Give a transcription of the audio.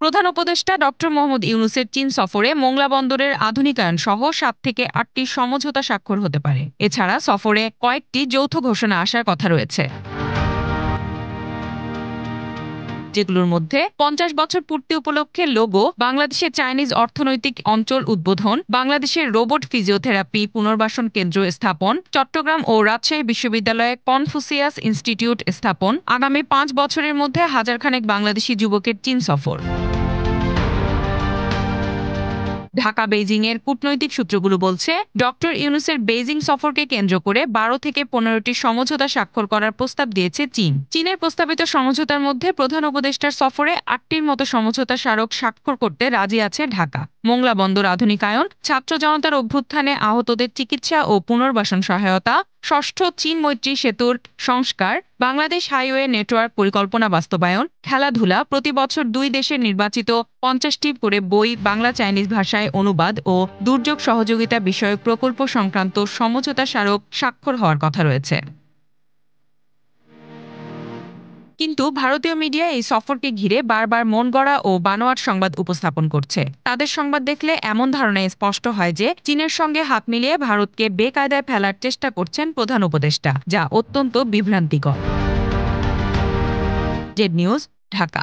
প্রধান উপদেষ্টা ডক্টর মোহাম্মদ ইউনূসের চীন সফরে মোংলা বন্দরের আধুনিকায়ন সহ ৭ থেকে ৮টি সমঝোতা স্বাক্ষর হতে পারে। এছাড়া সফরে কয়েকটি যৌথ ঘোষণা আসার কথা রয়েছে, যেগুলোর মধ্যে ৫০ বছর পূর্তি উপলক্ষে লোগো, বাংলাদেশের চাইনিজ অর্থনৈতিক অঞ্চল উদ্বোধন, বাংলাদেশের রোবট ফিজিওথেরাপি পুনর্বাসন কেন্দ্র স্থাপন, চট্টগ্রাম ও রাজশাহী বিশ্ববিদ্যালয়ে কনফুসিয়াস ইনস্টিটিউট স্থাপন, আগামী ৫ বছরের মধ্যে হাজারখানেক বাংলাদেশি যুবকের চীন সফর। ঢাকা বেইজিং এর কূটনৈতিক সূত্রগুলো বলছে, ডক্টর ইউনূসের বেইজিং সফরকে কেন্দ্র করে ১২ থেকে ১৫টি সমঝোতা স্বাক্ষর করার প্রস্তাব দিয়েছে চীন। চীনের প্রস্তাবিত সমঝোতার মধ্যে প্রধান উপদেষ্টার সফরে ৮টির মতো সমঝোতা স্মারক স্বাক্ষর করতে রাজি আছে ঢাকা। মোংলা বন্দর আধুনিকায়ন, ছাত্র জনতার অভ্যুত্থানে আহতদের চিকিৎসা ও পুনর্বাসন সহায়তা, ষষ্ঠ চীন মৈত্রী সেতুর সংস্কার, বাংলাদেশ হাইওয়ে নেটওয়ার্ক পরিকল্পনা বাস্তবায়ন, খেলাধুলা, প্রতি বছর দুই দেশের নির্বাচিত ৫০টি করে বই বাংলা চাইনিজ ভাষায় অনুবাদ ও দুর্যোগ সহযোগিতা বিষয়ক প্রকল্প সংক্রান্ত সমঝোতা স্মারক স্বাক্ষর হওয়ার কথা রয়েছে। কিন্তু ভারতীয় মিডিয়া এই সফরকে ঘিরে বারবার মনগড়া ও বানোয়াট সংবাদ উপস্থাপন করছে। তাদের সংবাদ দেখলে এমন ধারণা স্পষ্ট হয় যে চীনের সঙ্গে হাত মিলিয়ে ভারতকে বেকায়দায় ফেলার চেষ্টা করছেন প্রধান উপদেষ্টা, যা অত্যন্ত বিভ্রান্তিকর। Z news, Dhaka.